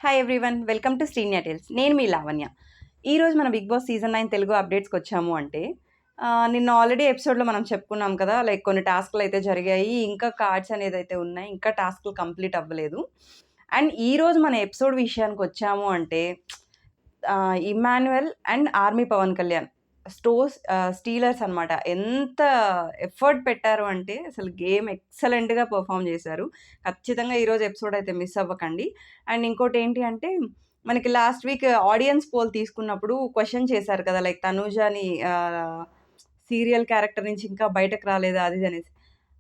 Hi everyone, welcome to Sreenya tells. నేను మీ లావణ్య. ఈరోజు మన బిగ్ బాస్ సీజన్ 9 తెలుగు అప్డేట్స్కి వచ్చాము అంటే నిన్న ఆల్రెడీ ఎపిసోడ్లో మనం చెప్పుకున్నాం కదా, లైక్ కొన్ని టాస్క్లు అయితే జరిగాయి, ఇంకా కార్డ్స్ అనేది అయితే ఉన్నాయి, ఇంకా టాస్క్లు కంప్లీట్ అవ్వలేదు. అండ్ ఈరోజు మన ఎపిసోడ్ విషయానికి వచ్చాము అంటే Emmanuel and army Pawan Kalyan stealers అనమాట. ఎంత ఎఫర్ట్ పెట్టారు అంటే అసలు గేమ్ ఎక్సలెంట్గా పర్ఫామ్ చేశారు. ఖచ్చితంగా ఈరోజు ఎపిసోడ్ అయితే మిస్ అవ్వకండి. అండ్ ఇంకోటి ఏంటి అంటే మనకి లాస్ట్ వీక్ ఆడియన్స్ పోల్ తీసుకున్నప్పుడు క్వశ్చన్ చేశారు కదా, లైక్ తనూజాని సీరియల్ క్యారెక్టర్ నుంచి ఇంకా బయటకు రాలేదా అది అనేసి.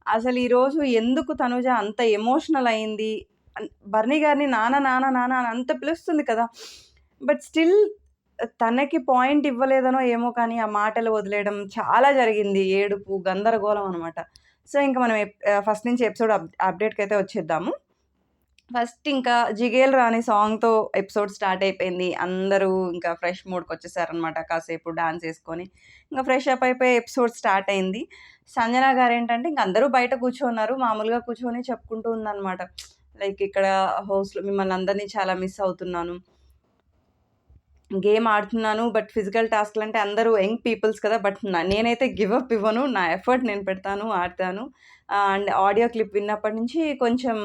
అసలు ఈరోజు ఎందుకు తనూజ అంత ఎమోషనల్ అయింది, బర్నీ గారిని నాన్న నాన్న నాన్న అని అంత పిలుస్తుంది కదా, బట్ స్టిల్ తనకి పాయింట్ ఇవ్వలేదనో ఏమో కానీ ఆ మాటలు వదిలేయడం చాలా జరిగింది. ఏడుపు, గందరగోళం అనమాట. సో, ఇంక మనం ఫస్ట్ నుంచి ఎపిసోడ్ అప్డేట్‌కైతే వచ్చేద్దాము. ఫస్ట్ ఇంకా 'జిగేల్ రాణి' సాంగ్‌తో ఎపిసోడ్ స్టార్ట్ అయిపోయింది. అందరూ ఇంకా ఫ్రెష్ మూడ్‌కొచ్చేసారనమాట. కాసేపు డాన్స్ ఏసుకొని, ఇంక ఫ్రెష్ అప్ అయిపోయి ఎపిసోడ్ స్టార్ట్ అయింది. సంజన గారేంటంటే ఇంక అందరూ బయట కూర్చున్నారు. మామూలుగా కూర్చొని చెప్పుకుంటూ ఉందనమాట. లైక్ ఇక్కడ హౌస్‌లో మిమ్మల్ని అందరిని చాలా మిస్ అవుతున్నాను. గేమ్ ఆడుతున్నాను, బట్ ఫిజికల్ టాస్క్‌లంటే అందరూ యంగ్ పీపుల్స్ కదా, బట్ నేనైతే గివ్ అప్ ఇవ్వను. నా ఎఫర్ట్ నేను పెడతాను, ఆడతాను. అండ్ ఆడియో క్లిప్ విన్నప్పటి నుంచి కొంచెం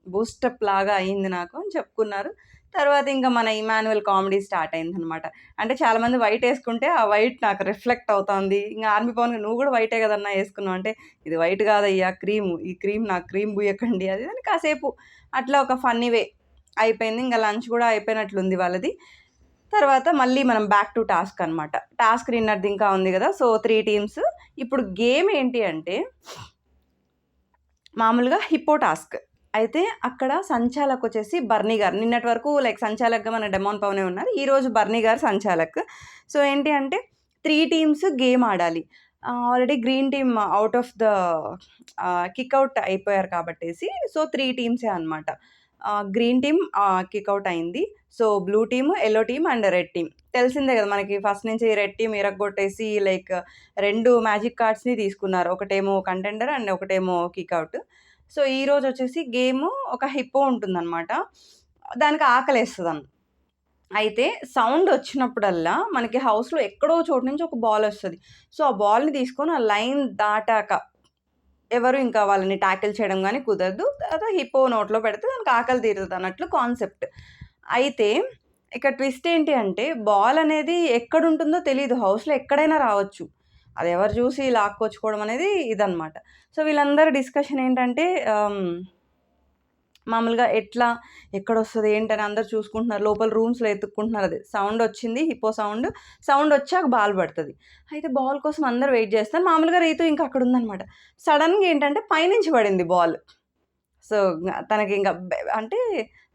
బూస్టప్ లాగా అయింది నాకు అని చెప్పుకున్నారు. తర్వాత ఇంక మన ఇమాన్యుయల్ కామెడీ స్టార్ట్ అయిందనమాట. అంటే చాలామంది వైట్ ఏసుకుంటే, ఆ వైట్ నాకు రిఫ్లెక్ట్ అవుతోంది. ఇంక ఆర్మీ పవన్ "నువ్వు కూడా వైటే కదన్నా ఏసుకున్నావు" అంటే, "ఇది వైట్ కాదయ్యా క్రీము. ఈ క్రీమ్ నాకు క్రీమ్ పూయకండి" అది అని కాసేపు అట్లా ఒక ఫన్నీ వే అయిపోయింది. ఇంక లంచ్ కూడా అయిపోయినట్లుంది వాళ్ళది. తర్వాత మళ్ళీ మనం బ్యాక్ టు టాస్క్ అనమాట. టాస్క్ నిన్నటిది ఇంకా ఉంది గదా! So, 3 teams. ఇప్పుడు గేమ్ ఏంటి అంటే మామూలుగా హిప్పో టాస్క్. అయితే అక్కడ సంచాలకొచ్చేసి బర్నీ గారు. నిన్నటి వరకు లైక్ సంచాలక్‌గా మన డెమాన్ పవనే ఉన్నారు. ఈరోజు బర్నీ గారు సంచాలక్. సో, ఏంటి అంటే 3 టీమ్స్ గేమ్ ఆడాలి. Already green team out of the kick out అయిపోయారు కాబట్టేసి, సో, 3 టీమ్సే అనమాట. గ్రీన్ టీమ్ కిక్ ఔట్ అయింది. So, blue team, yellow team and red team. తెలిసిందే గదా, మనకి ఫస్ట్ నుంచి రెడ్ టీమ్ ఇరగ్గొట్టేసి లైక్ 2 మ్యాజిక్ కార్డ్స్‌ని తీసుకున్నారు. ఒకటేమో కంటెండర్ అండ్ ఒకటేమో కిక్ ఔట్. సో, ఈరోజొచ్చేసి గేము ఒక హిప్పో ఉంటుందనమాట. దానికి ఆకలేస్తదన్. అయితే సౌండొచ్చినప్పుడల్లా మనకి హౌస్‌లో ఎక్కడో చోటు నుంచి ఒక బాలొస్తది. సో, ఆ బాల్‌ని తీసుకొని ఆ లైన్ దాటాక ఎవరు ఇంకా వాళ్ళని టాకిల్ చేయడం గాని కుదరదు. తర్వాత హిప్పో నోట్లో పెడితే దానికి ఆకలి తీరుతదన్నట్లు కాన్సెప్ట్. అయితే ఇక్కడ ట్విస్ట్ ఏంటి అంటే బాల్ అనేది ఎక్కడుంటుందో తెలీదు. హౌస్‌లో ఎక్కడైనా రావచ్చు. అది ఎవరు చూసి లాక్కొచ్చుకోవడం అనేది ఇదనమాట. సో, వీళ్ళందరి డిస్కషన్ ఏంటంటే మామూలుగా ఎట్లా, ఎక్కడొస్తది ఏంటని అందరూ చూసుకుంటున్నారు. లోపల రూమ్స్‌లో ఎతుక్కుంటున్నారు. అదే సౌండొచ్చింది, హిప్పో సౌండ్. సౌండొచ్చాక బాల్ పడతది. అయితే బాల్ కోసం అందరూ వెయిట్ చేస్తారు. మామూలుగా రీతు ఇంకా అక్కడుందనమాట. సడెన్‌గా ఏంటంటే పైనుంచి పడింది బాల్. సో, తనకింక అంటే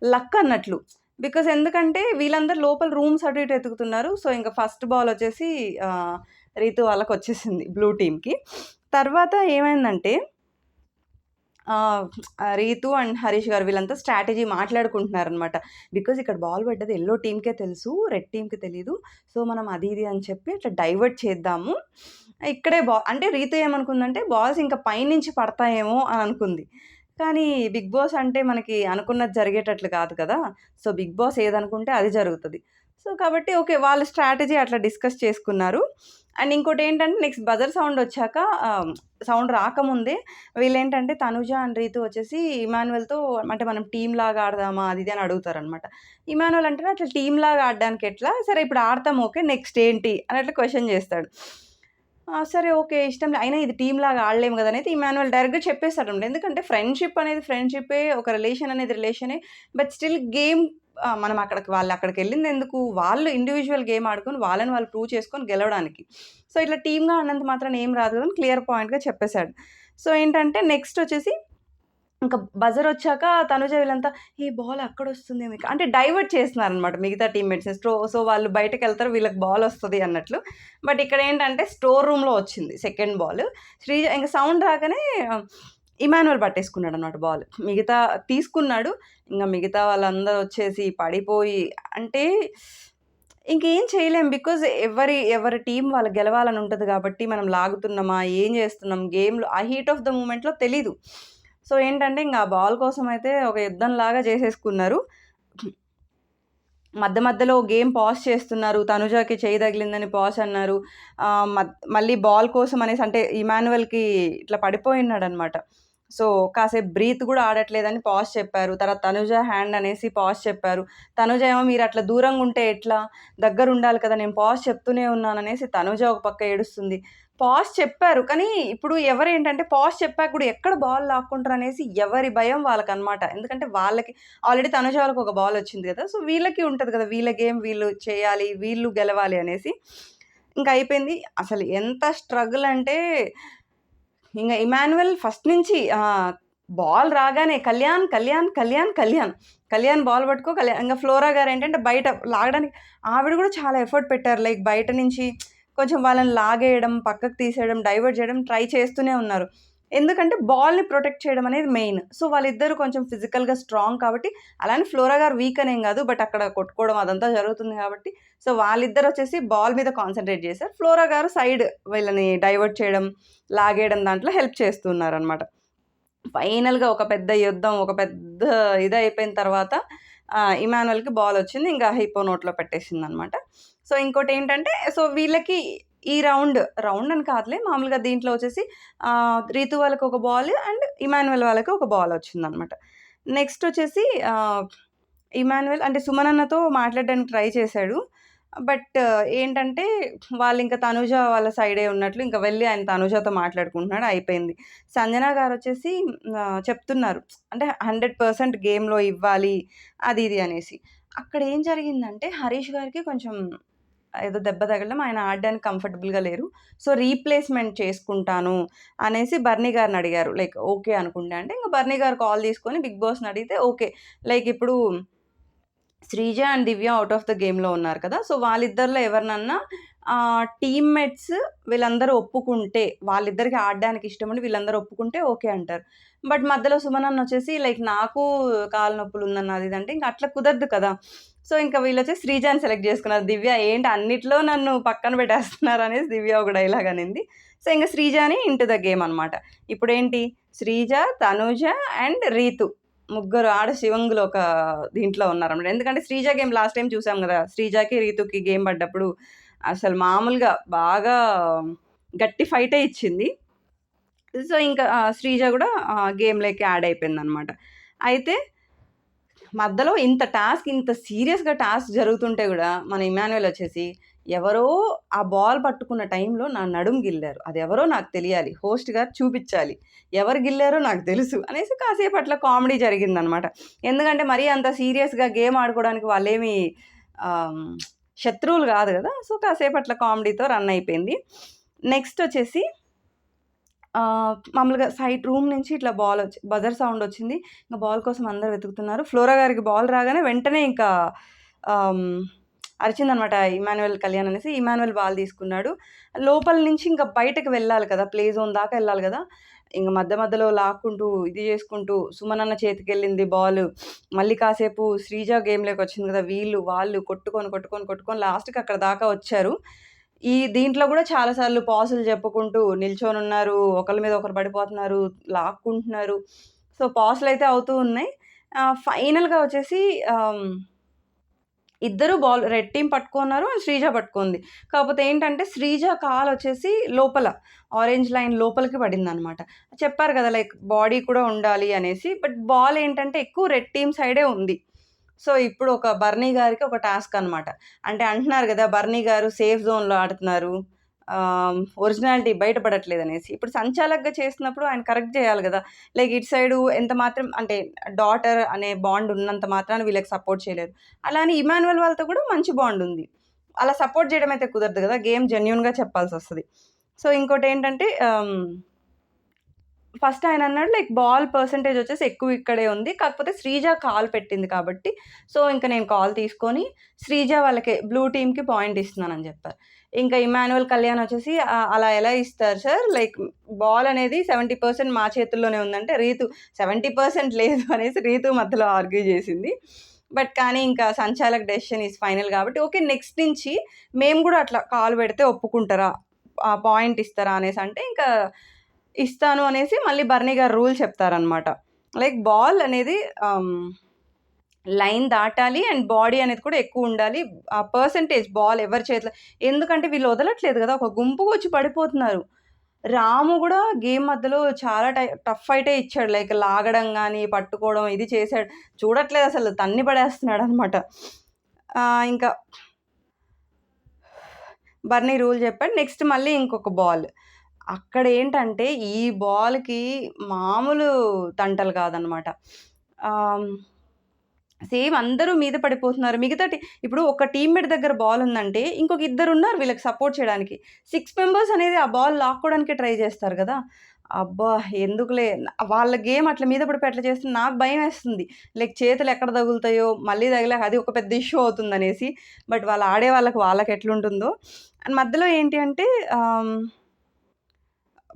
లక్ అన్నట్లు. బికాజ్ ఎందుకంటే వీళ్ళందరూ లోపల రూమ్స్ అటు ఇటు ఎతుకుతున్నారు. సో, ఇంక ఫస్ట్ బాలొచ్చేసి రీతు వాళ్ళకొచ్చేసింది బ్లూ టీమ్‌కి. తర్వాత ఏమైందంటే రీతు అండ్ హరీష్ గారు వీళ్ళంతా స్ట్రాటజీ మాట్లాడుకుంటున్నారనమాట. బికాజ్ ఇక్కడ బాల్ పడ్డది యెల్లో టీమ్‌కే తెలుసు, రెడ్ టీమ్‌కి తెలీదు. సో, మనం అది ఇది అని చెప్పి అట్లా డైవర్ట్ చేద్దాము. ఇక్కడే అంటే రీతు ఏమనుకుందంటే బాల్స్ ఇంకా పైనుంచి పడతాయేమో అని అనుకుంది. కానీ బిగ్ బాస్ అంటే మనకి అనుకున్నది జరిగేటట్లు కాదు కదా! సో, బిగ్ బాస్ ఏదనుకుంటే అది జరుగుతది. సో, కాబట్టి ఓకే, వాళ్ళ స్ట్రాటజీ అట్లా డిస్కస్ చేసుకున్నారు. అండ్ ఇంకోటేంటంటే నెక్స్ట్ బజర్ సౌండొచ్చాక సౌండ్ రాకముందే వీళ్ళేంటంటే తనుజ అండ్ రీతు వచ్చేసి ఇమాన్యుయల్‌తో అంటే మనం టీమ్‌లాగా ఆడదామా అది ఇది అని అడుగుతారనమాట. ఇమాన్యుయల్ అంటాడు అట్లా టీమ్‌లాగా ఆడడానికి ఎట్లా? సరే ఇప్పుడు ఆడతాం ఓకే. నెక్స్ట్ ఏంటి? అని అట్లా క్వెషన్ చేస్తాడు. సరే ఓకే. ఇష్టం అయినా ఇది టీమ్‌లాగా ఆడలేము గదా! అనేది ఇమాన్యుయల్ డైరెక్ట్‌గా చెప్పేసాడనమాట. ఎందుకంటే ఫ్రెండ్‌షిప్ అనేది ఫ్రెండ్‌షిప్పే. ఒక రిలేషన్ అనేది రిలేషనే. బట్ స్టిల్ గేమ్ మనం వాళ్ళక్కడికెళ్ళిందెందుకు? వాళ్ళు ఇండివిడ్యువల్ గేమ్ ఆడుకొని వాళ్ళని వాళ్ళు ప్రూవ్ చేసుకొని గెలవడానికి. సో, ఇట్లా టీమ్‌గా ఆడినంత మాత్రాన ఏం రాదు అని క్లియర్ పాయింట్‌గా చెప్పేసాడు. సో, ఏంటంటే నెక్స్ట్ వచ్చేసి ఇంకా బజరొచ్చాక తనుజ వీళ్ళంతా ఏ బాల్ అక్కడొస్తుందేమో అంటే డైవర్ట్ చేస్తున్నారనమాట మిగతా టీమ్‌మేట్స్‌ని. సో, వాళ్ళు బయటకెళ్తారు వీళ్ళకి బాలొస్తది అన్నట్లు. బట్ ఇక్కడేంటంటే స్టోర్ రూమ్‌లో వచ్చింది సెకండ్ బాల్. శ్రీజ ఇంక సౌండ్ రాగానే ఇమాన్యుయల్ పట్టేసుకున్నాడనమాట బాల్. మిగతా తీసుకున్నాడు. ఇంగ మిగతా వాళ్ళందరూ వచ్చేసి పడిపోయి అంటే ఇంకేం చేయలేం. బికాజ్ ఎవరి టీమ్ వాళ్ళు గెలవాలని ఉంటది గాబట్టి మనం లాగుతున్నామా? ఏం చేస్తున్నాం? గేమ్‌లో ఆ హీట్ ఆఫ్ ద మూమెంట్‌లో తెలీదు. సో, ఏంటంటే ఇంగ ఆ బాల్ కోసమయితే ఒక యుద్ధంలాగా చేసేసుకున్నారు. మధ్యలో గేమ్ పాజ్ చేస్తున్నారు. తనుజకి చెయ్యి తగిలిందని పాజ్ అన్నారు. మళ్ళీ బాల్ కోసం అనేసి అంటే ఇమాన్యుయల్‌కి ఇట్లా పడిపోయున్నాడనమాట. సో, కాసేపు బ్రీత్ గూడా ఆడట్లేదని పాజ్ చెప్పారు. తర్వాత తనుజ హ్యాండ్ అనేసి పాజ్ చెప్పారు. తనుజ ఏమో మీరట్లా దూరంగుంటే ఎట్లా? దగ్గరుండాలి కదా! నేను పాజ్ చెప్తూనే ఉన్నాననేసి తనుజ ఒక పక్క ఏడుస్తుంది. పాజ్ చెప్పారు. కానీ ఇప్పుడు ఎవరేంటంటే పాజ్ చెప్పాక కూడా ఎక్కడ బాల్ లాక్కుంటారనేసి ఎవరి భయం వాళ్ళకనమాట. ఎందుకంటే వాళ్ళకి ఆల్రెడీ తనుజ వాళ్ళకి ఒక బాలొచ్చింది గదా! సో, వీళ్ళకి ఉంటది కదా! వీళ్ళ గేమ్ వీళ్ళు చేయాలి, వీళ్ళు గెలవాలి అనేసి. ఇంక అయిపోయింది. అసలు ఎంత స్ట్రగుల్ అంటే ఇంగ ఇమాన్యుయల్ ఫస్ట్ నుంచి బాల్ రాగానే కళ్యాణ్, కళ్యాణ్, కళ్యాణ్, కళ్యాణ్. కళ్యాణ్ బాల్ పట్టుకో ఇంగ ఫ్లోరా గారేంటంటే బయట లాగడానికి ఆవిడ గూడా చాలా ఎఫర్ట్ పెట్టారు. లైక్ బయట నుంచి కొంచెం వాళ్ళని లాగేయడం, పక్కకు తీసేయడం, డైవర్ట్ చేయడం ట్రై చేస్తూనే ఉన్నారు. ఎందుకంటే బాల్‌ని ప్రొటెక్ట్ చేయడం అనేది మెయిన్. సో, వాళ్ళిద్దరూ కొంచెం ఫిజికల్‌గా స్ట్రాంగ్ కాబట్టి అలానే ఫ్లోరా గారు వీక్ అనేం గాదు. బట్ అక్కడ కొట్టుకోవడం అదంతా జరుగుతుంది కాబట్టి సో, వాళ్ళిద్దరొచ్చేసి బాల్ మీద కాన్సంట్రేట్ చేశారు. ఫ్లోరా గారు సైడ్ వీళ్ళని డైవర్ట్ చేయడం, లాగేయడం దాంట్లో హెల్ప్ చేస్తున్నారనమాట. ఫైనల్‌గా ఒక పెద్ద యుద్ధం, ఒక పెద్ద ఇదయిపోయిన తర్వాత ఇమాన్యుయల్‌కి బాలొచ్చింది. ఇంకా హిప్పో నోట్లో పెట్టేసిందనమాట. సో, ఇంకోటేంటంటే సో, వీళ్ళకి ఈ రౌండ్ అని కాదులే మామూలుగా దీంట్లో వచ్చేసి రీతు వాళ్ళకొక బాల్ అండ్ ఇమాన్యుయల్ వాళ్ళకి ఒక బాలొచ్చిందనమాట. నెక్స్ట్ వచ్చేసి ఇమాన్యుయల్ అంటే సుమనన్నతో మాట్లాడడానికి ట్రై చేశాడు. బట్ ఏంటంటే వాళ్ళింక తనుజ వాళ్ళ సైడే ఉన్నట్లు ఇంక వెళ్లి ఆయన తనుజతో మాట్లాడుకుంటున్నాడు. అయిపోయింది. సంజన గారొచ్చేసి చెప్తున్నారు. అంటే 100% గేమ్‌లో ఇవ్వాలి అది ఇది అనేసి. అక్కడేం జరిగిందంటే హరీష్ గారికి కొంచెం ఏదో దెబ్బ తగలడం. ఆయన ఆడడానికి కంఫర్టబుల్‌గా లేరు. సో, రీప్లేస్‌మెంట్ చేసుకుంటాను అనేసి బర్నీ గారినడిగారు. లైక్ ఓకే అనుకుంటే అంటే ఇంక బర్నీ గారు కాల్ తీసుకొని బిగ్ బాస్‌ని అడిగితే ఓకే. లైక్ ఇప్పుడు Sreeja and Divya out of the గేమ్‌లో ఉన్నారు కదా! సో, వాళ్ళిద్దరిలో ఎవరినన్నా టీమ్‌మేట్స్ వీళ్ళందరూ ఒప్పుకుంటే, వాళ్ళిద్దరికి ఆడడానికి ఇష్టముండి వీళ్ళందరూ ఒప్పుకుంటే ఓకే అంటారు. బట్ మధ్యలో సుమనన్నొచ్చేసి లైక్ నాకు కాళ్ళు నొప్పులుందన్న అది ఇది అంటే ఇంక అట్లా కుదరదు కదా! సో, ఇంక వీళ్ళొచ్చేసి శ్రీజని సెలెక్ట్ చేసుకున్నారు. దివ్య ఏంటి అన్నిట్లో నన్ను పక్కన పెట్టేస్తున్నారనేసి దివ్య ఒక డైలాగ్ అనింది. సో, ఇంక శ్రీజని ఇంటు ద గేమ్ అనమాట. ఇప్పుడేంటి శ్రీజ, తనూజ అండ్ రీతు. ముగ్గురు ఆడ శివంగులు ఒక దీంట్లో ఉన్నారన్నమాట. ఎందుకంటే శ్రీజ గేమ్ లాస్ట్ టైమ్ చూసాం గదా! శ్రీజకి, రీతుకి గేమ్ పడ్డప్పుడు అసలు మామూలుగా బాగా గట్టి ఫైటే ఇచ్చింది. సో, ఇంకా శ్రీజ గూడా గేమ్‌లోకి యాడ్ అయిపోయిందనమాట. అయితే మధ్యలో ఇంత సీరియస్‌గా టాస్క్ జరుగుతుంటే గూడా మన ఇమాన్యుయల్ వచ్చేసి ఎవరో ఆ బాల్ పట్టుకున్న టైంలో నా నడుము గిల్లారు. అదెవరో నాకు తెలియాలి. హోస్ట్ గారు చూపిచ్చాలి. ఎవరు గిల్లారో నాకు తెలుసు అనేసి కాసేపు అట్లా కామెడీ జరిగిందనమాట. ఎందుకంటే మరీ అంత సీరియస్‌గా గేమ్ ఆడుకోవడానికి వాళ్ళేమి ఆహ్, శత్రువులు గాదు గదా! సో, కాసేపు అట్లా కామెడీతో రన్ అయిపోయింది. నెక్స్ట్ వచ్చేసి మామూలుగా సైడ్ రూమ్ నుంచి ఇట్లా బజర్ సౌండ్ వచ్చింది. ఇంక బాల్ కోసం అందరూ వెతుకుతున్నారు. ఫ్లోరా గారికి బాల్ రాగానే వెంటనే ఇంకా ఆహ్, అరిచిందనమాట ఇమాన్యుయల్ కళ్యాణ్ అనేసి. ఇమాన్యుయల్ బాల్ తీసుకున్నాడు. లోపల నుంచి ఇంకా బయటకి వెళ్ళాలి కదా! ప్లే జోన్ దాకా ఎళ్ళాలి గదా! ఇంక మధ్యలో లాక్కుంటూ, ఇది చేసుకుంటూ సుమనన్న చేతికెళ్ళింది బాలు. మళ్ళీ కాసేపు శ్రీజ గేమ్‌లోకొచ్చింది గదా! వాళ్ళు కొట్టుకొని లాస్ట్‌కి అక్కడ దాకా వచ్చారు. దీంట్లో గూడా చాలా సార్లు పాసులు చెప్పుకుంటూ నిల్చొనున్నారు. ఒకళ్ళ మీద ఒకరు పడిపోతున్నారు, లాక్కుంటున్నారు. సో, పాసులైతే అవుతూ ఉన్నాయి. ఫైనల్‌గా వచ్చేసి ఆహ్, ఇద్దరు రెడ్ టీమ్ పట్టుకున్నారు. శ్రీజ పట్టుకుంది. కాపోతే ఏంటంటే శ్రీజ కాలొచ్చేసి లోపల ఆరెంజ్ లైన్ లోపలికి పడిందనమాట. చెప్పారు కదా! లైక్ బాడీ కూడా ఉండాలి అనేసి. బట్ బాల్ ఏంటంటే ఎక్కువ రెడ్ టీమ్ సైడే ఉంది. సో, ఇప్పుడు ఒక బర్నీ గారికి ఒక టాస్క్ అనమాట. అంటే అంటున్నారు గదా! బర్నీ గారు సేఫ్ జోన్‌లో ఆడుతున్నారు. ఒరిజినాలిటీ బయటపడట్లేదనేసి. ఇప్పుడు సంచాలక్‌గా చేస్తున్నప్పుడు ఆయన కరెక్ట్ జేయాలి గదా! లైక్ ఇటు సైడు ఎంత మాత్రం అంటే డాటర్ అనే బాండ్ ఉన్నంత మాత్రాన వీళ్ళకి సపోర్ట్ చేయలేరు. అలా అని ఇమాన్యుయల్ వాళ్ళతో కూడా మంచి బాండ్ ఉంది. అలా సపోర్ట్ జేయడం అయితే కుదరదు గదా! గేమ్ జెన్యూన్‌గా చెప్పాల్సొస్తది. సో, ఇంకోటేంటంటే ఫస్ట్ ఆయనన్నాడు లైక్ బాల్ పర్సెంటేజ్ వచ్చేసి ఎక్కువ ఇక్కడే ఉంది. కాకపోతే శ్రీజ కాల్ పెట్టింది కాబట్టి, సో, ఇంక నేను కాల్ తీసుకొని శ్రీజ వాళ్ళకి బ్లూ టీమ్‌కి పాయింట్ ఇస్తున్నానని జెప్పారు. ఇంకా ఇమాన్యుయల్ కళ్యాణ్ వచ్చేసి అలా ఎలా ఇస్తారు సార్? లైక్ బాల్ అనేది 70% మా చేతుల్లోనే ఉందంటే, రీతు 70% లేదు అనేసి రీతు మధ్యలో ఆర్గ్యూ జేసింది. బట్ కానీ ఇంకా సంచాలక్ డెసిషన్ ఈస్ ఫైనల్ గాబట్టి, ఓకే. నెక్స్ట్ నుంచి మేము గూడా అట్లా కాల్ పెడితే ఒప్పుకుంటారా? పాయింట్ ఇస్తారా? అనేసంటే ఇంకా ఇస్తాను అనేసి మళ్ళీ బర్నీ గారు రూల్ చెప్తారనమాట. లైక్ బాల్ అనేది లైన్ దాటాలి అండ్ బాడీ అనేది కూడా ఎక్కువుండాలి. ఆ పర్సెంటేజ్ బాల్ ఎవరి చేతిలో ఎందుకంటే వీళ్ళు వదలట్లేదు గదా! ఒక గుంపుగా వచ్చి పడిపోతున్నారు. రాము గూడా గేమ్ మధ్యలో చాలా టఫ్ ఫైటే ఇచ్చాడు. లైక్ లాగడం గాని, పట్టుకోవడం ఇది చేసాడు. చూడట్లేదసలు తన్ని పడేస్తున్నాడనమాట. ఇంకా బర్నీ రూల్ చెప్పాడు. నెక్స్ట్ మళ్ళీ ఇంకొక బాల్. అక్కడేంటంటే ఈ బాల్‌కి మామూలు తంటలు కాదనమాట. ఆహ్, సేమ్ అందరూ మీద పడిపోతున్నారు. ఇప్పుడు ఒక టీమ్‌మేట్ దగ్గర బాలుందంటే, ఇంకొక ఇద్దరున్నారు వీళ్ళకి సపోర్ట్ చేయడానికి. 6 మెంబర్స్ అనేది ఆ బాల్ లాక్కోవడానికే ట్రై చేస్తారు గదా! అబ్బా! ఎందుకులే వాళ్ళ గేమ్ అట్లా మీద పడిపోయి అట్లా చేస్తే నాకు భయమేస్తుంది. లైక్ చేతులు ఎక్కడ తగులుతాయో, మళ్ళీ తగిలాక అది ఒక పెద్ద ఇష్యూ అవుతుందనేసి. బట్ వాళ్ళు ఆడే వాళ్ళకెట్లుంటుందో. అండ్ మధ్యలో ఏంటి అంటే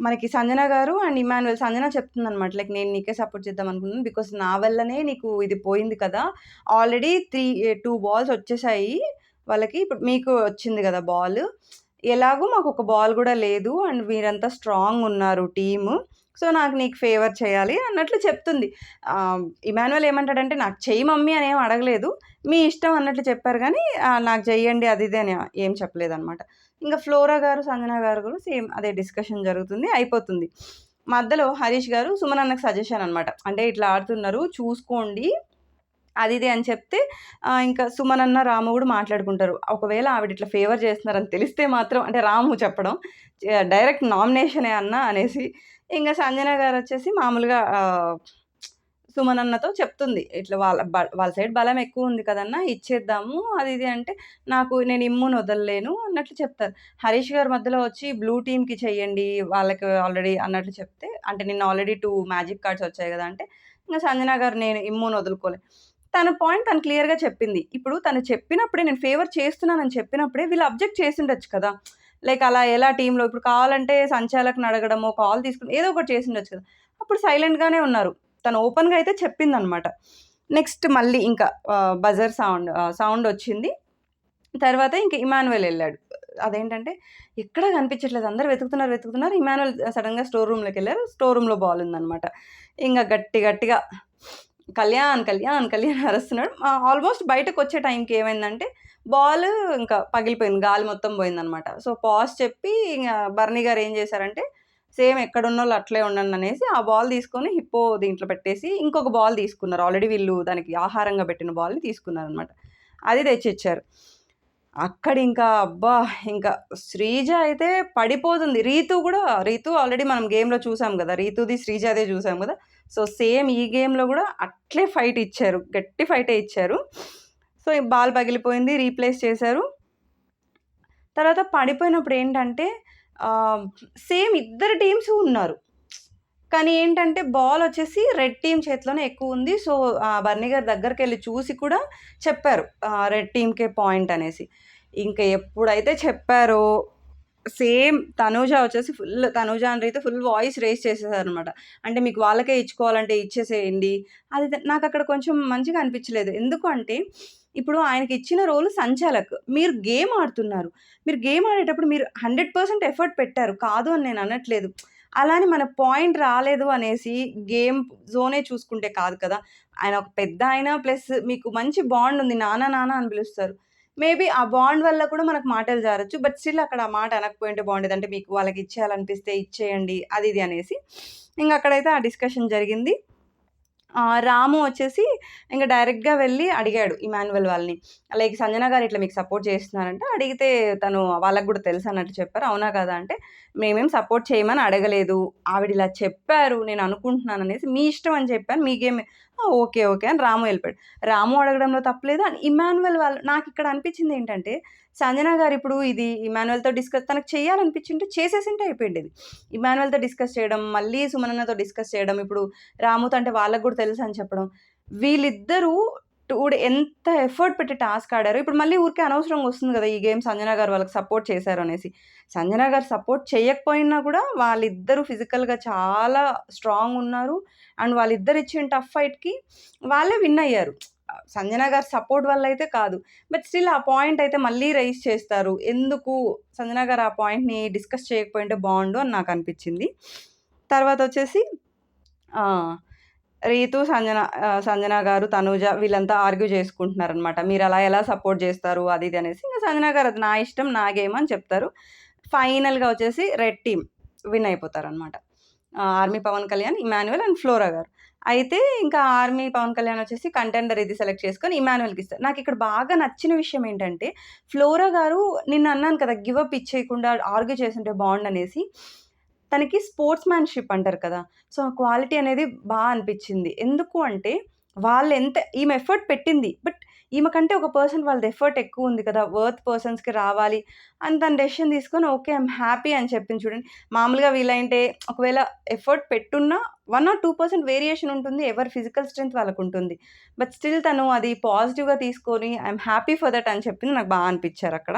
మనకి సంజన గారు అండ్ ఇమాన్యుయల్ సంజన చెప్తుందనమాట. లైక్ నేను నీకే సపోర్ట్ చేద్దాం అనుకున్నాను. బికాజ్ నా వల్లనే నీకు ఇది పోయింది కదా! ఆల్రెడీ 2 బాల్స్ వచ్చేసాయి వాళ్ళకి. ఇప్పుడు మీకు వచ్చింది గదా బాలు. ఎలాగో మాకొక బాల్ గూడా లేదు. అండ్ మీరంతా స్ట్రాంగున్నారు టీము. సో, నాకు నీకు ఫేవర్ చేయాలి అన్నట్లు చెప్తుంది. ఇమాన్యుయల్ ఏమంటాడంటే, నాకు చెయ్యి మమ్మీ అనేమి అడగలేదు. మీ ఇష్టం అన్నట్లు చెప్పారు గానీ, నాకు చెయ్యండి అది ఇది అని ఏం చెప్పలేదనమాట. ఇంక ఫ్లోరా గారు, సంజన గారు కూడా సేమ్ అదే డిస్కషన్ జరుగుతుంది. అయిపోతుంది. మధ్యలో హరీష్ గారు సుమన్ అన్నకి సజెషన్ అనమాట. అంటే ఇట్లా ఆడుతున్నారు చూసుకోండి. అది ఇది అని చెప్తే ఇంకా సుమన్ అన్న, రాము గూడా మాట్లాడుకుంటారు. ఒకవేళ ఆవిడ ఇట్లా ఫేవర్ చేస్తున్నారని తెలిస్తే మాత్రం అంటే రాము చెప్పడం డైరెక్ట్ నామినేషనే అన్న అనేసి. ఇంగ సంజన గారొచ్చేసి మామూలుగా సుమనన్నతో చెప్తుంది. ఇట్లా వాళ్ళ సైడ్ బలం ఎక్కువుంది కదన్నా! ఇచ్చేద్దాము అది ఇది అంటే, నేను ఇమ్ముని వదలలేను అన్నట్లు చెప్తారు. హరీష్ గారు మధ్యలో వచ్చి బ్లూ టీమ్‌కి చెయ్యండి. వాళ్ళకి ఆల్రెడీ అన్నట్లు చెప్తే, అంటే నిన్న ఆల్రెడీ 2 మ్యాజిక్ కార్డ్స్ వచ్చాయి గదా! అంటే, ఇంగ సంజన గారు నేను ఇమ్ముని వదులుకోలే. తన పాయింట్ తను క్లియర్‌గా చెప్పింది. ఇప్పుడు తను చెప్పినప్పుడే నేను ఫేవర్ చేస్తున్నానని చెప్పినప్పుడే వీళ్ళు అబ్జెక్ట్ చేసుండొచ్చు కదా! లైక్ అలా ఎలా టీమ్‌లో ఇప్పుడు కావాలంటే సంచాలకుని అడగడమో, కాల్ తీసుకొని ఏదో ఒకటి చేసుండొచ్చు కదా! అప్పుడు సైలెంట్‌గానే ఉన్నారు. తను ఓపెన్‌గా అయితే చెప్పిందనమాట. నెక్స్ట్ మళ్ళీ ఇంకా బజర్ సౌండొచ్చింది. తర్వాత ఇంక ఇమాన్యుయల్ ఎళ్ళాడు. అదేంటంటే ఎక్కడా కనిపించట్లేదు. అందరూ వెతుకుతున్నారు. ఇమాన్యుయల్ సడెన్‌గా స్టోర్ రూమ్‌లోకెళ్లారు. స్టోర్ రూమ్‌లో బాలుందనమాట. ఇంగ గట్టిగా కళ్యాణ్ అరుస్తున్నాడు. ఆల్మోస్ట్ బయటకొచ్చే టైంకి ఏమైందంటే బాలు ఇంకా పగిలిపోయింది. గాలి మొత్తం పోయిందనమాట. సో, పాజ్ చెప్పి ఇంగ బర్నీ గారు ఏం చేశారంటే సేమ్ ఎక్కడున్నోళ్ళు అట్లే ఉండండనేసి ఆ బాల్ తీసుకొని హిప్పో దీంట్లో పెట్టేసి ఇంకొక బాల్ తీసుకున్నారు. ఆల్రెడీ వీళ్ళు దానికి ఆహారంగా పెట్టిన బాల్‌ని తీసుకున్నారనమాట. అది తెచ్చిచ్చారు. అక్కడింకా అబ్బా! ఇంకా శ్రీజ అయితే పడిపోతుంది. రీతు ఆల్రెడీ మనం గేమ్‌లో చూసాం గదా! రీతుది, శ్రీజాదే చూసాం గదా! సో, సేమ్ ఈ గేమ్‌లో గూడా అట్లే ఫైట్ ఇచ్చారు. గట్టి ఫైటే ఇచ్చారు. సో, ఈ బాల్ పగిలిపోయింది. రీప్లేస్ చేశారు. తర్వాత పడిపోయినప్పుడు ఏంటంటే ఆహ్, సేమ్ ఇద్దరు టీమ్స్ ఉన్నారు. కానీ ఏంటంటే బాలొచ్చేసి రెడ్ టీమ్ చేతిలోనే ఎక్కువుంది. సో, బర్నీ గారు దగ్గరికెళ్లి చూసి కూడా చెప్పారు. రెడ్ టీమ్‌కే పాయింట్ అనేసి. ఇంక ఎప్పుడైతే చెప్పారో same Tanuja and Reethu full voice raise చేసేసారనమాట. అంటే మీకు వాళ్ళకే ఇచ్చుకోవాలంటే ఇచ్చేసేయండి. అది నాకక్కడ కొంచెం మంచిగా అనిపించలేదు. ఎందుకు అంటే ఇప్పుడు ఆయనకిచ్చిన రోల్ సంచాలక్. మీరు గేమ్ ఆడుతున్నారు. మీరు గేమ్ ఆడేటప్పుడు మీరు 100% ఎఫర్ట్ పెట్టారు. కాదు అని నేను అనట్లేదు. అలా అని మన పాయింట్ రాలేదు అనేసి గేమ్ జోనే చూసుకుంటే కాదు కదా! ఆయన ఒక పెద్దాయన ప్లస్ మీకు మంచి బాండ్ ఉంది. నాన్న అని పిలుస్తారు. మేబీ ఆ బాండ్ వల్ల కూడా మనకు మాటలు జారొచ్చు. బట్ స్టిల్ అక్కడ ఆ మాట అనకపోయుంటే బావుండేది. అంటే మీకు వాళ్ళకి ఇచ్చేయాలనిపిస్తే ఇచ్చేయండి. అది ఇది అనేసి. అక్కడైతే ఆ డిస్కషన్ జరిగింది. రాము వచ్చేసి ఇంక డైరెక్ట్‌గా వెళ్లి అడిగాడు ఇమాన్యుయల్ వాళ్ళని. లైక్ సంజన గారు ఇట్లా మీకు సపోర్ట్ చేస్తున్నారంట. అడిగితే తను వాళ్ళకి గూడా తెలుసన్నట్టు చెప్పారు. అవునా కాదా అంటే, మేమేం సపోర్ట్ చేయమని అడగలేదు. ఆవిడిలా చెప్పారు. నేను అనుకుంటున్నాననేసి మీ ఇష్టం అని చెప్పాను. మీ గేమే ఓకే అని రాము ఎళ్ళిపోయాడు. రాము అడగడంలో తప్పులేదు. అండ్ ఇమాన్యుయల్ వాళ్ళు నాకిక్కడ అనిపించిందేంటంటే, సంజన గారిప్పుడు ఇది ఇమాన్యుయల్‌తో తనకు చేయాలనిపించుంటే చేసేసుంటే అయిపోయిండేది. ఇమాన్యుయల్‌తో డిస్కస్ చేయడం, మళ్ళీ సుమనన్నతో డిస్కస్ చేయడం, ఇప్పుడు రాముతో అంటే వాళ్ళకి గూడా తెలుసని చెప్పడం. వీళ్ళిద్దరూ ఎంత ఎఫర్ట్ పెట్టి టాస్క్ ఆడారో, ఇప్పుడు మళ్ళీ ఊరికే అనవసరంగా వస్తుంది గదా! ఈ గేమ్ సంజన గారు వాళ్ళకి సపోర్ట్ చేశారు అనేసి. సంజన గారు సపోర్ట్ చేయకపోయినా గూడా వాళ్ళిద్దరూ ఫిజికల్‌గా చాలా స్ట్రాంగ్ ఉన్నారు. అండ్ వాళ్ళిద్దరు ఇచ్చిన టఫ్ ఫైట్‌కి వాళ్ళే విన్ అయ్యారు. సంజన గారి సపోర్ట్ వల్ల అయితే కాదు. బట్ స్టిల్ ఆ పాయింట్ అయితే మళ్ళీ రైజ్ చేస్తారు. ఎందుకు సంజన గారు ఆ పాయింట్‌ని డిస్కస్ చేయకపోయుంటే బావుండు అని నాకనిపిచ్చింది. తర్వాతొచ్చేసి ఆ! రీతు, సంజన గారు, తనూజ వీళ్ళంతా ఆర్గ్యూ చేసుకుంటున్నారనమాట. మీరలా ఎలా సపోర్ట్ చేస్తారు అది ఇది అనేసి. ఇంక సంజన గారు అది నా ఇష్టం, నా గేమ్ అని చెప్తారు. ఫైనల్‌గా వచ్చేసి రెడ్ టీమ్ విన్ అయిపోతారనమాట. Army Pawan Kalyan, Emmanuel and Flora గారు. అయితే ఇంకా ఆర్మీ పవన్ కళ్యాణ్ వచ్చేసి కంటెండర్ ఇది సెలెక్ట్ చేసుకొని ఇమాన్యుయల్‌కి ఇస్తారు. నాకిక్కడ బాగా నచ్చిన విషయం ఏంటంటే, ఫ్లోరా గారు నిన్న అన్నాను కదా! గివ్ అప్ ఇచ్చేయకుండా ఆర్గ్యూ చేసుంటే బావుండనేసి. తనకి స్పోర్ట్స్ మ్యాన్‌షిప్ అంటారు కదా! సో, ఆ క్వాలిటీ అనేది అనిపిచ్చింది. ఎందుకు అంటే, ఈమె ఎఫర్ట్ పెట్టింది. బట్ ఈమె కంటే ఒక పర్సన్ వాళ్ళది ఎఫర్ట్ ఎక్కువుంది కదా! వర్త్ పర్సన్స్‌కి రావాలి అని తను డెసిషన్ తీసుకొని ఓకే. ఐయామ్ హ్యాపీ అని చెప్పింది చూడండి. మామూలుగా వీళ్ళైంటే ఒకవేళ ఎఫర్ట్ పెట్టున్నా 1 ఆర్ 2% వేరియేషన్ ఉంటుంది. ఎవరి ఫిజికల్ స్ట్రెంత్ వాళ్ళకుంటుంది. బట్ స్టిల్ తను అది పాజిటివ్‌గా తీసుకొని ఐయామ్ హ్యాపీ ఫర్ దట్ అని చెప్పింది. నాకు అనిపిచ్చారక్కడ.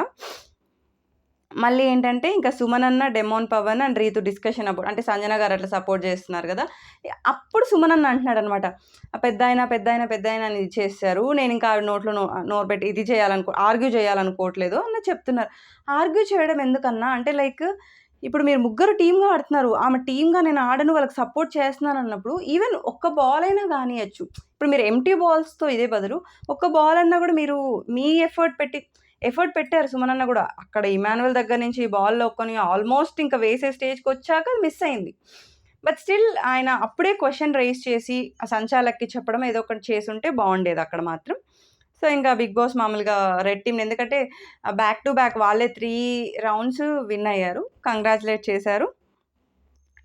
మళ్ళీ ఏంటంటే, ఇంకా సుమనన్న, demon Pawan and Reethu discussion అప్పుడు అంటే సంజన గారు అట్లా సపోర్ట్ చేస్తున్నారు గదా! అప్పుడు సుమనన్న అంటున్నాడనమాట. పెద్దాయన అని ఇది చేశారు. నేనింకా నోట్లో నోరు పెట్టి ఇది ఆర్గ్యూ చేయాలనుకోవట్లేదు అన్నది చెప్తున్నారు. ఆర్గ్యూ చేయడం ఎందుకన్నా అంటే ఇప్పుడు మీరు ముగ్గురు టీమ్‌గా ఆడుతున్నారు. ఆమె టీమ్‌గా నేను ఆడను వాళ్ళకి సపోర్ట్ చేస్తున్నానన్నప్పుడు ఈవెన్ ఒక్క బాల్ అయినా గానియచ్చు. ఇప్పుడు మీరు ఎంప్టీ బాల్స్‌తో ఇదే బదులు ఒక్క బాల్ అన్నా గూడా మీరు మీ ఎఫర్ట్ పెట్టారు సుమనన్న గూడా. అక్కడ ఇమాన్యుయల్ దగ్గర నుంచి బాల్ లాక్కొని ఆల్మోస్ట్ ఇంకా వేసే స్టేజ్‌కొచ్చాక మిస్ అయింది. బట్ స్టిల్ ఆయన అప్పుడే క్వెషన్ రైజ్ చేసి ఆ సంచాలక్‌కి చెప్పడం ఏదో ఒకటి చేసుంటే బావుండేదక్కడ మాత్రం. సో, ఇంకా బిగ్ బాస్ మామూలుగా రెడ్ టీమ్‌ని ఎందుకంటే బ్యాక్ టు బ్యాక్ వాళ్ళే 3 రౌండ్స్ విన్ అయ్యారు. కంగ్రాచ్యులేట్ చేశారు.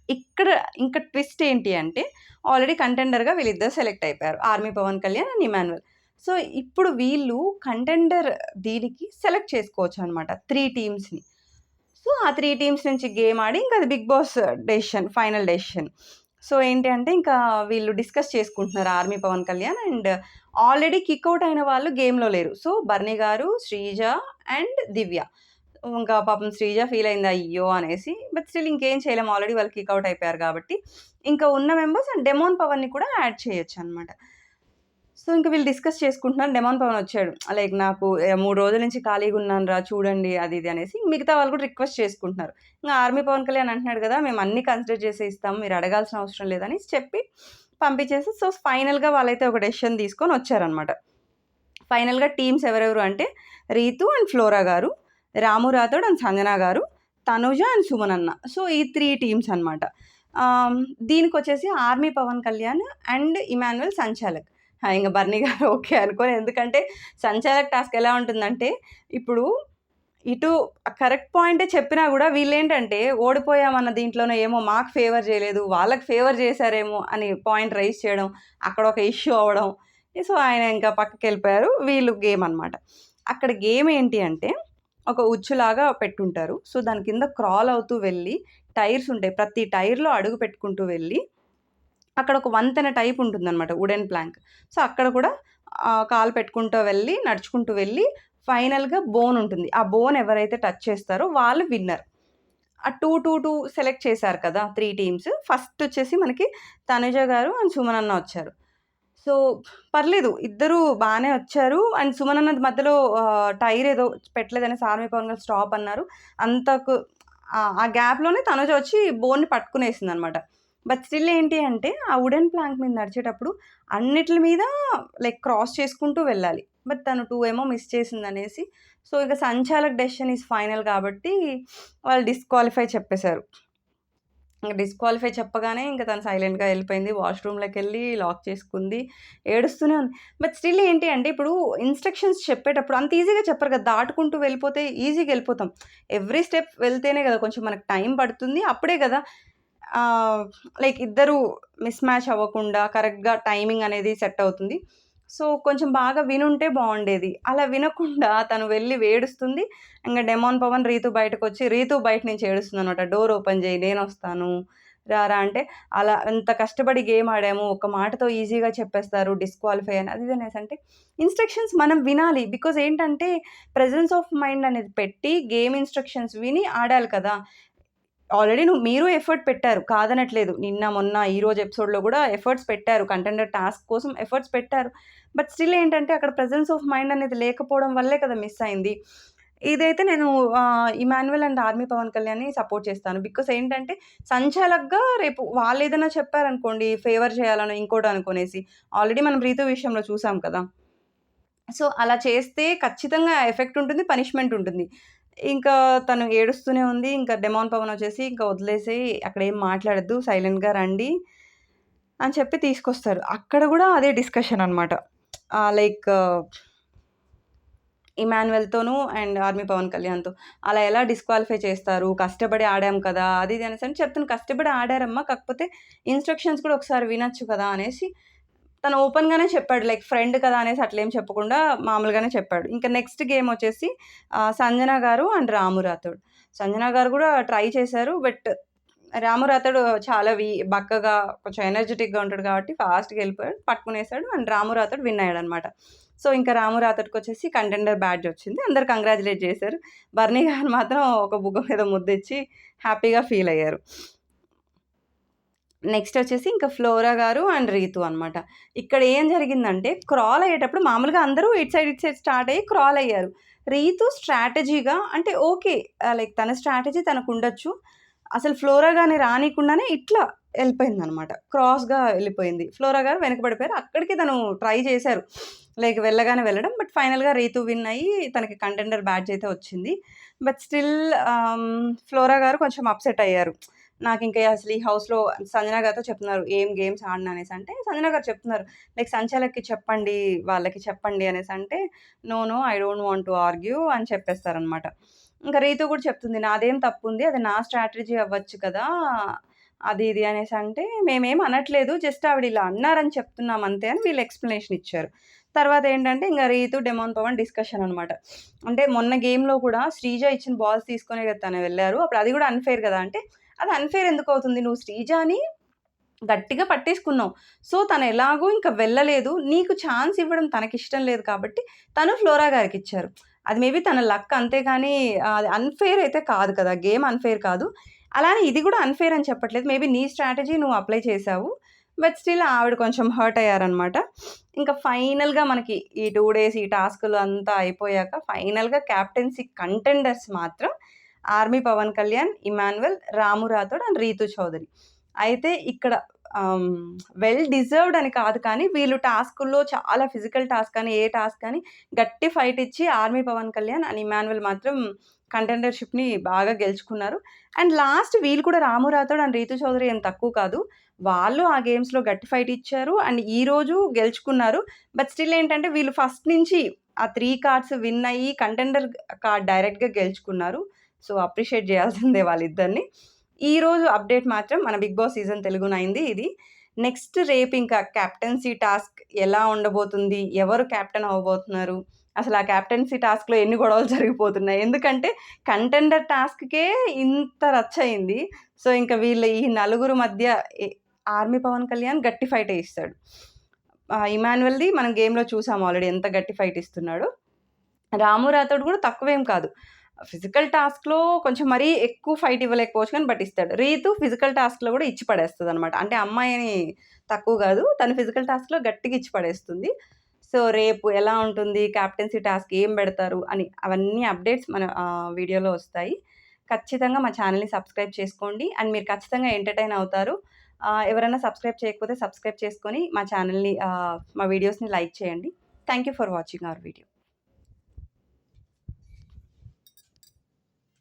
ఇక్కడ ఇంకా ట్విస్ట్ ఏంటి అంటే ఆల్రెడీ కంటెండర్‌గా వీళ్ళిద్దరు సెలెక్ట్ అయిపోయారు. Army Pawan Kalyan and Emmanuel. So, ఇప్పుడు వీళ్ళు కంటెండర్ దీనికి సెలెక్ట్ చేసుకోవచ్చనమాట 3 టీమ్స్‌ని. సో, ఆ 3 టీమ్స్ నుంచి గేమ్ ఆడి ఇంకా అది Bigg Boss final decision. So, ఏంటి అంటే ఇంకా వీళ్ళు డిస్కస్ చేసుకుంటున్నారు army Pawan Kalyan and already kick out అయిన వాళ్ళు గేమ్‌లో లేరు. సో, బర్నీ గారు, శ్రీజ అండ్ దివ్య. ఇంకా పాపం శ్రీజ ఫీల్ అయింది అయ్యో! అనేసి. బట్ స్టిల్ ఇంకేం చేయలేం ఆల్రెడీ వాళ్ళు కిక్ ఔట్ అయిపోయారు కాబట్టి. ఇంకా ఉన్న మెంబర్స్ అండ్ డెమోన్ పవన్‌ని కూడా యాడ్ చేయొచ్చనమాట. సో, ఇంక వీళ్ళు డిస్కస్ చేసుకుంటున్నారు. డెమాన్ పవన్ వచ్చాడు. నాకు 3 రోజుల నుంచి ఖాళీగున్నానురా చూడండి అది ఇది అనేసి. మిగతా వాళ్ళు కూడా రిక్వెస్ట్ చేసుకుంటున్నారు. ఇంగ ఆర్మీ పవన్ కళ్యాణ్ అంటున్నాడు కదా! మేము అన్నీ కన్సిడర్ చేసే ఇస్తాం. మీరు అడగాల్సిన అవసరం లేదని చెప్పి పంపించేసి సో, ఫైనల్‌గా వాళ్ళైతే ఒక డెసిషన్ తీసుకొని వచ్చారనమాట. ఫైనల్‌గా టీమ్స్ ఎవరెవరు అంటే రీతు అండ్ ఫ్లోరా గారు, రాము రాథోడ్ అండ్ సంజన గారు, తనుజ అండ్ సుమనన్న. సో, ఈ 3 టీమ్స్ అనమాట. దీనికొచ్చేసి army Pawan Kalyan and Emmanuel సంచాలక్. ఇంగ బర్నీ గారు ఓకే అనుకోని ఎందుకంటే సంచాలక్ టాస్క్ ఎలా ఉంటుందంటే ఇప్పుడు ఇటు కరెక్ట్ పాయింటే చెప్పినా గూడా వీళ్ళేంటంటే ఓడిపోయామన్న దీంట్లోనే ఏమో మాకు ఫేవర్ చేయలేదు, వాళ్ళకి ఫేవర్ చేశారేమో అని పాయింట్ రైజ్ చేయడం, అక్కడ ఒక ఇష్యూ అవ్వడం. సో, ఆయన ఇంకా పక్కకెళ్ళిపోయారు. వీళ్ళు గేమ్ అనమాట. అక్కడ గేమ్ ఏంటి అంటే ఒక ఉచ్చులాగా పెట్టుంటారు. సో, దాని కింద క్రాల్ అవుతూ వెళ్ళి టైర్స్ ఉంటాయి. ప్రతి టైర్‌లో అడుగు పెట్టుకుంటూ వెళ్ళి అక్కడ ఒక వంతెన టైప్ ఉంటుందనమాట. Wooden plank. సో, అక్కడ కూడా కాలు పెట్టుకుంటూ వెళ్ళి, నడుచుకుంటూ వెళ్ళి ఫైనల్‌గా బోన్ ఉంటుంది. ఆ బోన్ ఎవరైతే టచ్ చేస్తారో వాళ్ళు విన్నర్. ఆ 2 సెలెక్ట్ చేశారు కదా! 3 టీమ్స్. ఫస్ట్ వచ్చేసి మనకి తనుజ గారు అండ్ సుమనన్న వచ్చారు. సో, పర్లేదు ఇద్దరు బానే వచ్చారు. అండ్ సుమనన్నది మధ్యలో టైర్ ఏదో పెట్టలేదనేసి ఆర్మీ పవన్ గారు స్టాప్ అన్నారు. అంతకు ఆ గ్యాప్‌లోనే తనుజ వచ్చి బోన్‌ని పట్టుకునేసిందనమాట. బట్ స్టిల్ ఏంటి అంటే ఆ వుడెన్ ప్లాంక్ మీద నడిచేటప్పుడు అన్నిట్లి మీద క్రాస్ చేసుకుంటూ వెళ్ళాలి. బట్ తను 2 ఏమో మిస్ చేసిందనేసి సో, ఇక సంచాలక్ డెసిషన్ ఈస్ ఫైనల్ కాబట్టి వాళ్ళు డిస్‌క్వాలిఫై చెప్పేశారు. ఇంక డిస్‌క్వాలిఫై చెప్పగానే ఇంక తను సైలెంట్‌గా ఎళ్ళిపోయింది. వాష్‌రూమ్‌లోకెళ్ళి లాక్ చేసుకుంది. ఏడుస్తూనే ఉంది. బట్ స్టిల్ ఏంటి అంటే ఇప్పుడు ఇన్‌స్ట్రక్షన్స్ చెప్పేటప్పుడు అంత ఈజీగా చెప్పరు కదా! దాటుకుంటూ వెళ్ళిపోతే ఈజీగా ఎళ్ళిపోతాం. ఎవ్రీ స్టెప్ వెళ్తేనే కదా! కొంచెం మనకు టైం పడుతుంది. అప్పుడే కదా! ఆహ్, ఇద్దరు మిస్ మ్యాచ్ అవ్వకుండా కరెక్ట్‌గా టైమింగ్ అనేది సెట్ అవుతుంది. సో, కొంచెం బాగా వినుంటే బావుండేది. అలా వినకుండా తను వెళ్లి ఏడుస్తుంది. ఇంగ డెమాన్ పవన్ రీతు బయటకొచ్చి రీతు బయట నుంచి ఏడుస్తుందనమాట. డోర్ ఓపెన్ చేయి నేనొస్తాను. రారా అంటే అలా అంత కష్టపడి గేమ్ ఆడాము. ఒక మాటతో ఈజీగా చెప్పేస్తారు డిస్‌క్వాలిఫై అని అది ఇది అనేసంటే ఇన్‌స్ట్రక్షన్స్ మనం వినాలి. బికాజ్ ఏంటంటే ప్రెజెన్స్ ఆఫ్ మైండ్ అనేది పెట్టి గేమ్ ఇన్‌స్ట్రక్షన్స్ విని ఆడాలి కదా! ఆల్రెడీ మీరు ఎఫర్ట్ పెట్టారు. కాదనట్లేదు. నిన్న, మొన్న, ఈరోజు ఎపిసోడ్‌లో గూడా ఎఫర్ట్స్ పెట్టారు. కంటెండర్ టాస్క్ కోసం ఎఫర్ట్స్ పెట్టారు. బట్ స్టిల్ ఏంటంటే అక్కడ ప్రెజెన్స్ ఆఫ్ మైండ్ అనేది లేకపోవడం వల్లే కదా మిస్ అయింది. ఇదైతే నేను ఇమాన్యుయల్ అండ్ ఆర్మీ పవన్ కళ్యాణ్‌ని సపోర్ట్ చేస్తాను. బికాజ్ ఏంటంటే సంచాలక్‌గా రేపు వాళ్ళేదైనా చెప్పారనుకోండి ఫేవర్ చేయాలనో, ఇంకోటో అనుకునేసి ఆల్రెడీ మనం 'రీతు' విషయంలో చూసాం కదా! సో, అలా చేస్తే ఖచ్చితంగా ఎఫెక్ట్ ఉంటుంది. పనిష్మెంట్ ఉంటుంది. ఇంకా తను ఏడుస్తూనే ఉంది. ఇంకా డెమాన్ పవన్ వచ్చేసి "ఇంక వదిలేసేయి. అక్కడేం మాట్లాడొద్దు. సైలెంట్‌గా రండి" అని చెప్పి తీసుకొస్తారు. అక్కడ గూడా అదే డిస్కషన్ అనమాట. లైక్ ఇమాన్యుయల్‌తోనూ అండ్ ఆర్మీ పవన్ కళ్యాణ్‌తో. అలా ఎలా డిస్‌క్వాలిఫై చేస్తారు? కష్టపడి ఆడాం కదా! అది ఇది అనేసని చెప్తాను. కష్టపడి ఆడారమ్మా. కాకపోతే ఇన్‌స్ట్రక్షన్స్ కూడా ఒకసారి వినొచ్చు కదా! అనేసి తను ఓపెన్‌గానే చెప్పాడు. లైక్ ఫ్రెండ్ కదా! అనేసి అట్లేం చెప్పకుండా మామూలుగానే చెప్పాడు. ఇంకా నెక్స్ట్ గేమొచ్చేసి సంజన గారు అండ్ రాము రాథోడ్. సంజన గారు గూడా ట్రై చేశారు. బట్ రాము రాథోడ్ చాలా బక్కగా కొంచెం ఎనర్జిటిక్‌గా ఉంటాడు కాబట్టి ఫాస్ట్‌గా ఎళ్ళిపోయాడు. పట్టుకునేసాడు అండ్ రాము రాథోడ్ విన్ అయ్యాడనమాట. సో, ఇంకా రాము రాథోడ్‌కొచ్చేసి కంటెండర్ బ్యాడ్జ్ వచ్చింది. అందరూ కంగ్రాచ్యులేట్ చేశారు. బర్నీ గారు మాత్రం ఒక బుగ్గ మీద ముద్దిచ్చి హ్యాపీగా ఫీల్ అయ్యారు. నెక్స్ట్ వచ్చేసి ఇంకా ఫ్లోరా గారు అండ్ రీతు అనమాట. ఇక్కడ ఏం జరిగిందంటే క్రాల్ అయ్యేటప్పుడు మామూలుగా అందరూ ఇటు సైడ్ స్టార్ట్ అయ్యి క్రాల్ అయ్యారు. రీతు స్ట్రాటజీగా అంటే ఓకే. లైక్ తన స్ట్రాటజీ తనకుండొచ్చు. అసలు ఫ్లోరా గారిని రానీకుండానే ఇట్లా ఎళ్ళిపోయిందనమాట. క్రాస్‌గా ఎళ్ళిపోయింది. ఫ్లోరా గారు వెనకబడిపోయారు. అక్కడికి తను ట్రై చేశారు. లైక్ వెళ్ళగానే వెళ్ళడం. బట్ ఫైనల్‌గా రీతు విన్ అయ్యి తనకి కంటెండర్ బ్యాడ్జ్ అయితే వచ్చింది. బట్ స్టిల్ ఫ్లోరా గారు కొంచెం అప్‌సెట్ అయ్యారు. నాకింక అసలు ఈ హౌస్‌లో సంజన గారితో చెప్తున్నారు. ఏం గేమ్స్ ఆడననేసి అంటే, సంజన గారు చెప్తున్నారు. లైక్ సంచాలక్‌కి చెప్పండి, వాళ్ళకి చెప్పండి అనేసంటే, "no, no I don't want to argue" అని చెప్పేస్తారనమాట. ఇంక రీతు కూడా చెప్తుంది. నాదేం తప్పుంది. అది నా స్ట్రాటజీ అవ్వచ్చు కదా! అది ఇది అనేసంటే, మేమేం అనట్లేదు. జస్ట్ ఆవిడ ఇలా అన్నారని చెప్తున్నాం అంతే అని వీళ్ళు ఎక్స్‌ప్లనేషన్ ఇచ్చారు. తర్వాతేంటంటే, ఇంగ రీతు, డెమాన్ పవన్ డిస్కషన్ అనమాట. అంటే మొన్న గేమ్‌లో కూడా శ్రీజ ఇచ్చిన బాల్స్ తీసుకొనే కదా తను వెళ్లారు. అప్పుడు అది కూడా అన్‌ఫెయిర్ కదా! అంటే అది అన్‌ఫెయిర్ ఎందుకవుతుంది? నువ్వు శ్రీజాని గట్టిగా పట్టేసుకున్నావు. సో, తనెలాగో ఇంక వెళ్ళలేదు. నీకు ఛాన్స్ ఇవ్వడం తనకిష్టం లేదు కాబట్టి, తను ఫ్లోరా గారికిచ్చారు. అది మేబీ తన లక్ అంతేగాని అది అన్‌ఫెయిర్ అయితే కాదు కదా! గేమ్ అన్‌ఫెయిర్ కాదు. అలానే ఇది గూడా అన్‌ఫెయిర్ అని చెప్పట్లేదు. మేబీ నీ స్ట్రాటజీ నువ్వు అప్లై చేశావు. బట్ స్టిల్ ఆవిడ కొంచెం హర్ట్ అయ్యారనమాట. ఇంకా ఫైనల్‌గా మనకి ఈ 2 డేస్ ఈ టాస్క్‌లు అంతా అయిపోయాక ఫైనల్‌గా కెప్టెన్సీ కంటెండర్స్ మాత్రం army Pawan Kalyan, Emmanuel, Ramu Rathod and Rithu Chowdary. అయితే ఇక్కడ వెల్ డిజర్వ్డ్ అని కాదు కానీ, వీళ్ళు టాస్కుల్లో చాలా ఫిజికల్ టాస్క్ అని, ఏ టాస్క్ అని గట్టి ఫైట్ ఇచ్చి army Pawan Kalyan and Emmanuel మాత్రం కంటెండర్‌షిప్‌ని బాగా గెలుచుకున్నారు. అండ్ లాస్ట్ వీళ్ళు కూడా రాము రాథోడ్ అండ్ రీతు చౌదరి ఏం తక్కువ కాదు. వాళ్ళు ఆ గేమ్స్‌లో గట్టి ఫైట్ ఇచ్చారు. అండ్ ఈరోజు గెలుచుకున్నారు. బట్ స్టిల్ ఏంటంటే వీళ్ళు ఫస్ట్ నుంచి ఆ 3 కార్డ్స్ విన్ అయ్యి కంటెండర్ కార్డ్ డైరెక్ట్‌గా గెలుచుకున్నారు. సో, అప్రిషియేట్ చేయాల్సిందే వాళ్ళిద్దరిని. ఈరోజు అప్డేట్ మాత్రం మన 'బిగ్ బాస్' సీజన్ తెలుగు 9ది ఇది. నెక్స్ట్ రేపు ఇంకా కెప్టెన్సీ టాస్క్ ఎలా ఉండబోతుంది? ఎవరు కెప్టెన్ అవ్వబోతున్నారు? అసలు ఆ కెప్టెన్సీ టాస్క్‌లో ఎన్ని గొడవలు జరిగిపోతున్నాయి? ఎందుకంటే కంటెండర్ టాస్క్‌కే ఇంత రచ్చ అయింది. సో, ఇంక వీళ్ళ ఈ నలుగురు మధ్య ఆర్మీ పవన్ కళ్యాణ్ గట్టి ఫైటే ఇస్తాడు. ఇమాన్యుయల్‌ది మనం గేమ్‌లో చూసాం ఆల్రెడీ ఎంత గట్టి ఫైట్ ఇస్తున్నాడో. రాము రాథోడ్ కూడా తక్కువేం కాదు. ఫిజికల్ టాస్క్‌లో కొంచెం మరీ ఎక్కువ ఫైట్ ఇవ్వలేకపోవచ్చు కానీ బట్ ఇస్తాడు. రీతు ఫిజికల్ టాస్క్‌లో కూడా ఇచ్చి పడేస్తదనమాట. అంటే అమ్మాయి అని తక్కువ కాదు. తను ఫిజికల్ టాస్క్‌లో గట్టిగా ఇచ్చి పడేస్తుంది. సో, రేపు ఎలా ఉంటుంది? కెప్టెన్సీ టాస్క్ ఏం పెడతారు? అని అవన్నీ అప్డేట్స్ మన వీడియోలో వస్తాయి. ఖచ్చితంగా మా ఛానెల్‌ని సబ్స్క్రైబ్ చేసుకోండి. అండ్ మీరు ఖచ్చితంగా ఎంటర్‌టైన్ అవుతారు. ఎవరైనా సబ్స్క్రైబ్ చేయకపోతే సబ్స్క్రైబ్ చేసుకొని మా ఛానెల్‌ని మా వీడియోస్‌ని లైక్ చేయండి. Thank you for watching our video.